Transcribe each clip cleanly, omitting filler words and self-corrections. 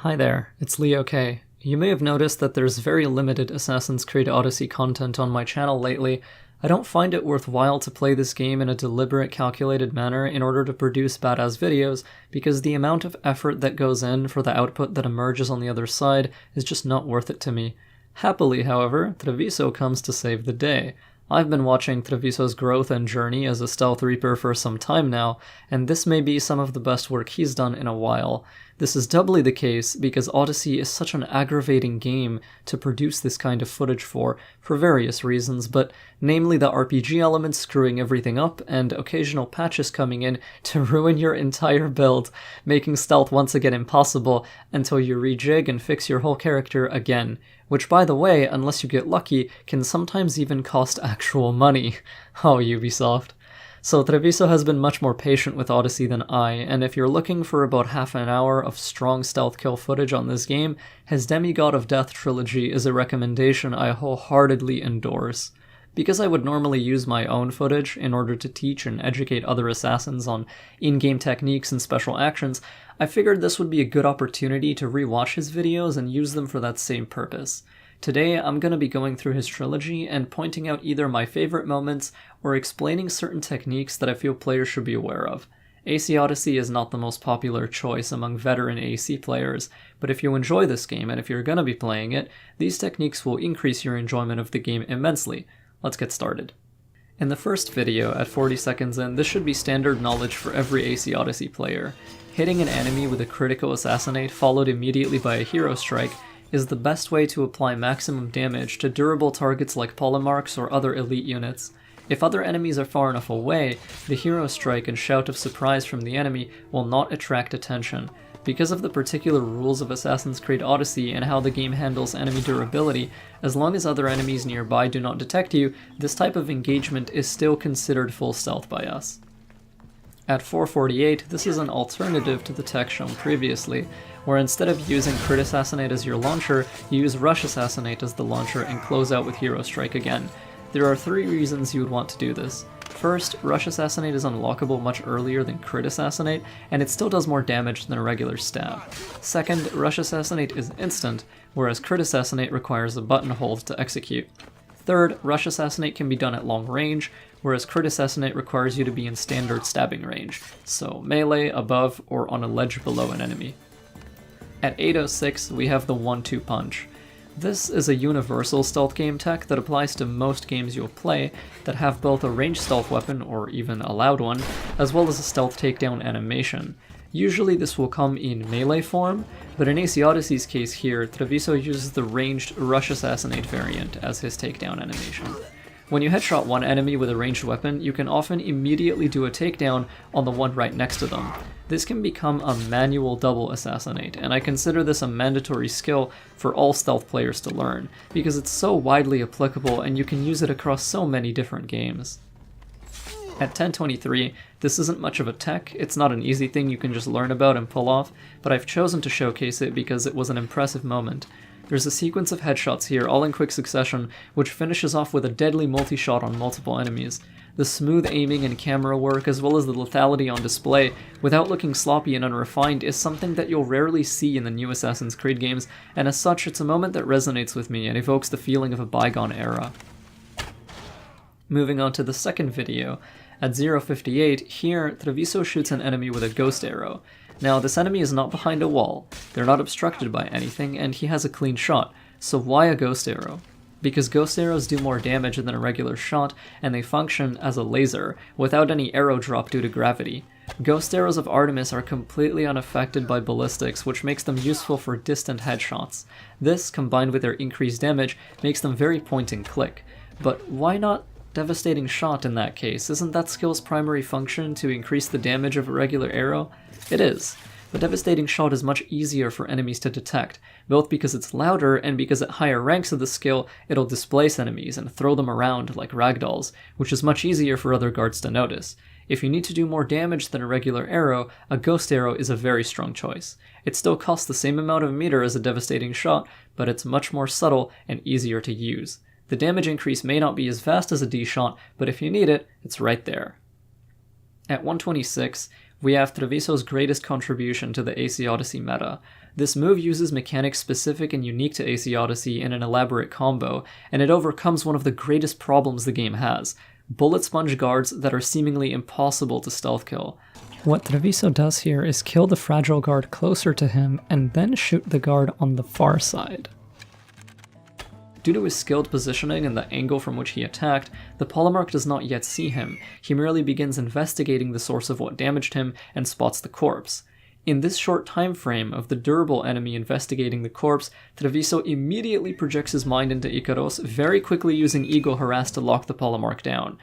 Hi there, it's Leo K. You may have noticed that there's very limited Assassin's Creed Odyssey content on my channel lately. I don't find it worthwhile to play this game in a deliberate, calculated manner in order to produce badass videos, because the amount of effort that goes in for the output that emerges on the other side is just not worth it to me. Happily, however, Treviso comes to save the day. I've been watching Treviso's growth and journey as a stealth reaper for some time now, and this may be some of the best work he's done in a while. This is doubly the case because Odyssey is such an aggravating game to produce this kind of footage for various reasons, but namely the RPG elements screwing everything up and occasional patches coming in to ruin your entire build, making stealth once again impossible until you rejig and fix your whole character again. Which, by the way, unless you get lucky, can sometimes even cost actual money. Oh, Ubisoft. So Treviso has been much more patient with Odyssey than I, and if you're looking for about half an hour of strong stealth kill footage on this game, his Demigod of Death trilogy is a recommendation I wholeheartedly endorse. Because I would normally use my own footage in order to teach and educate other assassins on in-game techniques and special actions, I figured this would be a good opportunity to rewatch his videos and use them for that same purpose. Today, I'm going to be going through his trilogy and pointing out either my favorite moments or explaining certain techniques that I feel players should be aware of. AC Odyssey is not the most popular choice among veteran AC players, but if you enjoy this game and if you're going to be playing it, these techniques will increase your enjoyment of the game immensely. Let's get started. In the first video, at 40 seconds in, this should be standard knowledge for every AC Odyssey player. Hitting an enemy with a critical assassinate followed immediately by a hero strike is the best way to apply maximum damage to durable targets like polemarchs or other elite units. If other enemies are far enough away, the hero strike and shout of surprise from the enemy will not attract attention. Because of the particular rules of Assassin's Creed Odyssey and how the game handles enemy durability, as long as other enemies nearby do not detect you, this type of engagement is still considered full stealth by us. At 4:48, this is an alternative to the tech shown previously, where instead of using Crit Assassinate as your launcher, you use Rush Assassinate as the launcher and close out with Hero Strike again. There are 3 reasons you would want to do this. First, Rush Assassinate is unlockable much earlier than Crit Assassinate, and it still does more damage than a regular stab. Second, Rush Assassinate is instant, whereas Crit Assassinate requires a button hold to execute. Third, Rush Assassinate can be done at long range, whereas Crit Assassinate requires you to be in standard stabbing range, so melee, above, or on a ledge below an enemy. At 8:06, we have the 1-2 punch. This is a universal stealth game tech that applies to most games you'll play that have both a ranged stealth weapon, or even a loud one, as well as a stealth takedown animation. Usually this will come in melee form, but in AC Odyssey's case here, Treviso uses the ranged Rush Assassinate variant as his takedown animation. When you headshot one enemy with a ranged weapon, you can often immediately do a takedown on the one right next to them. This can become a manual double assassinate, and I consider this a mandatory skill for all stealth players to learn, because it's so widely applicable and you can use it across so many different games. At 10:23, this isn't much of a tech, it's not an easy thing you can just learn about and pull off, but I've chosen to showcase it because it was an impressive moment. There's a sequence of headshots here, all in quick succession, which finishes off with a deadly multi-shot on multiple enemies. The smooth aiming and camera work, as well as the lethality on display, without looking sloppy and unrefined, is something that you'll rarely see in the new Assassin's Creed games, and as such, it's a moment that resonates with me and evokes the feeling of a bygone era. Moving on to the second video, at 0:58, here, Treviso shoots an enemy with a ghost arrow. Now, this enemy is not behind a wall, they're not obstructed by anything, and he has a clean shot, so why a ghost arrow? Because ghost arrows do more damage than a regular shot, and they function as a laser, without any arrow drop due to gravity. Ghost arrows of Artemis are completely unaffected by ballistics, which makes them useful for distant headshots. This, combined with their increased damage, makes them very point and click. But why not Devastating Shot in that case? Isn't that skill's primary function to increase the damage of a regular arrow? It is, but Devastating Shot is much easier for enemies to detect, both because it's louder and because at higher ranks of the skill, it'll displace enemies and throw them around like ragdolls, which is much easier for other guards to notice. If you need to do more damage than a regular arrow, a ghost arrow is a very strong choice. It still costs the same amount of meter as a Devastating Shot, but it's much more subtle and easier to use. The damage increase may not be as fast as a D-Shot, but if you need it, it's right there. At 1:26, we have Treviso's greatest contribution to the AC Odyssey meta. This move uses mechanics specific and unique to AC Odyssey in an elaborate combo, and it overcomes one of the greatest problems the game has: bullet sponge guards that are seemingly impossible to stealth kill. What Treviso does here is kill the fragile guard closer to him and then shoot the guard on the far side. Due to his skilled positioning and the angle from which he attacked, the Polemarch does not yet see him. He merely begins investigating the source of what damaged him and spots the corpse. In this short time frame of the durable enemy investigating the corpse, Treviso immediately projects his mind into Ikaros, very quickly using Ego Harass to lock the Polemarch down.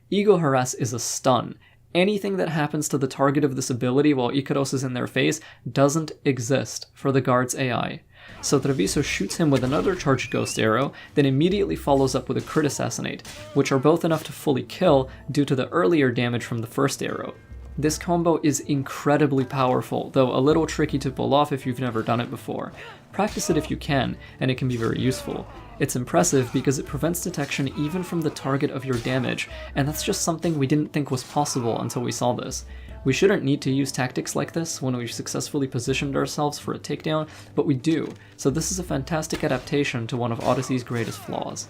Ego Harass is a stun. Anything that happens to the target of this ability while Ikaros is in their face doesn't exist for the guard's AI. So Treviso shoots him with another charged Ghost Arrow, then immediately follows up with a Crit Assassinate, which are both enough to fully kill due to the earlier damage from the first arrow. This combo is incredibly powerful, though a little tricky to pull off if you've never done it before. Practice it if you can, and it can be very useful. It's impressive because it prevents detection even from the target of your damage, and that's just something we didn't think was possible until we saw this. We shouldn't need to use tactics like this when we've successfully positioned ourselves for a takedown, but we do, so this is a fantastic adaptation to one of Odyssey's greatest flaws.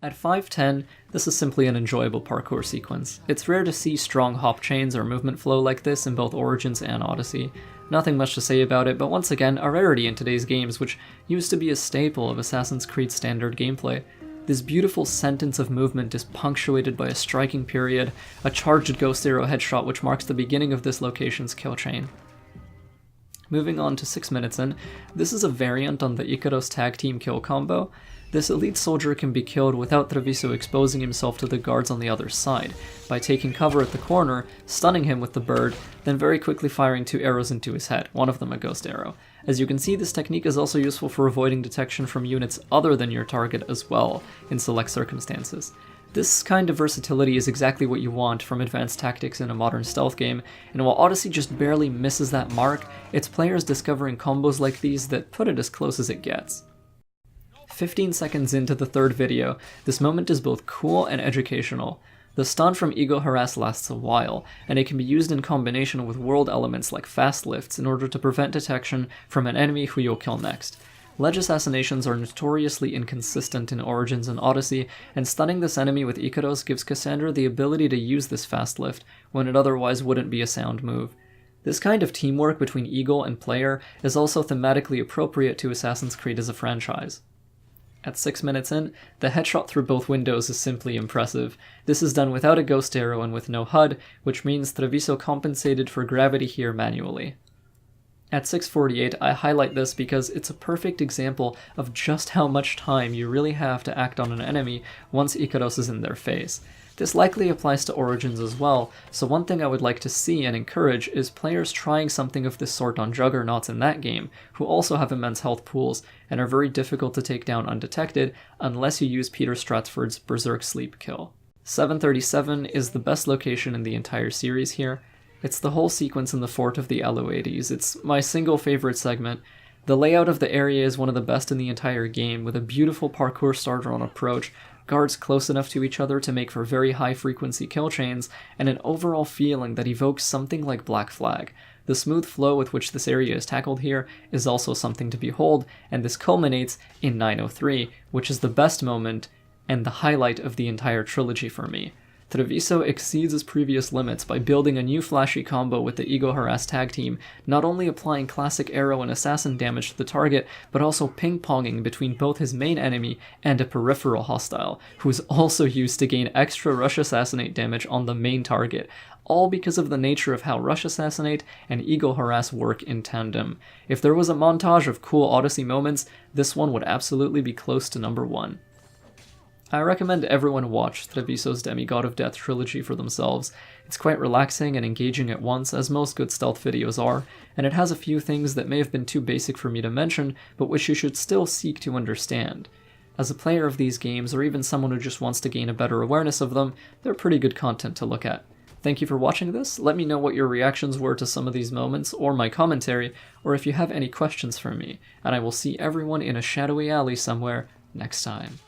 At 5'10", this is simply an enjoyable parkour sequence. It's rare to see strong hop chains or movement flow like this in both Origins and Odyssey. Nothing much to say about it, but once again, a rarity in today's games, which used to be a staple of Assassin's Creed standard gameplay. This beautiful sentence of movement is punctuated by a striking period, a charged Ghost Arrow headshot which marks the beginning of this location's kill chain. Moving on to 6 minutes in, this is a variant on the Ikaros tag team kill combo. This elite soldier can be killed without Treviso exposing himself to the guards on the other side, by taking cover at the corner, stunning him with the bird, then very quickly firing 2 arrows into his head, one of them a Ghost Arrow. As you can see, this technique is also useful for avoiding detection from units other than your target as well, in select circumstances. This kind of versatility is exactly what you want from advanced tactics in a modern stealth game, and while Odyssey just barely misses that mark, it's players discovering combos like these that put it as close as it gets. 15 seconds into the third video, this moment is both cool and educational. The stun from Ego Harass lasts a while, and it can be used in combination with world elements like fast lifts in order to prevent detection from an enemy who you'll kill next. Ledge assassinations are notoriously inconsistent in Origins and Odyssey, and stunning this enemy with Ikaros gives Cassandra the ability to use this fast lift when it otherwise wouldn't be a sound move. This kind of teamwork between Eagle and player is also thematically appropriate to Assassin's Creed as a franchise. At 6 minutes in, the headshot through both windows is simply impressive. This is done without a Ghost Arrow and with no HUD, which means Treviso compensated for gravity here manually. At 6:48, I highlight this because it's a perfect example of just how much time you really have to act on an enemy once Ikaros is in their face. This likely applies to Origins as well, so one thing I would like to see and encourage is players trying something of this sort on Juggernauts in that game, who also have immense health pools and are very difficult to take down undetected unless you use Peter Stratford's Berserk Sleep kill. 737 is the best location in the entire series here. It's the whole sequence in the Fort of the Aloades. It's my single favorite segment. The layout of the area is one of the best in the entire game, with a beautiful parkour star-drawn approach, guards close enough to each other to make for very high-frequency kill chains, and an overall feeling that evokes something like Black Flag. The smooth flow with which this area is tackled here is also something to behold, and this culminates in 903, which is the best moment and the highlight of the entire trilogy for me. Treviso exceeds his previous limits by building a new flashy combo with the Ego Harass tag team, not only applying classic arrow and assassin damage to the target, but also ping-ponging between both his main enemy and a peripheral hostile, who is also used to gain extra Rush Assassinate damage on the main target, all because of the nature of how Rush Assassinate and Ego Harass work in tandem. If there was a montage of cool Odyssey moments, this one would absolutely be close to number 1. I recommend everyone watch Treviso's Demigod of Death trilogy for themselves. It's quite relaxing and engaging at once, as most good stealth videos are, and it has a few things that may have been too basic for me to mention, but which you should still seek to understand. As a player of these games, or even someone who just wants to gain a better awareness of them, they're pretty good content to look at. Thank you for watching this. Let me know what your reactions were to some of these moments, or my commentary, or if you have any questions for me, and I will see everyone in a shadowy alley somewhere next time.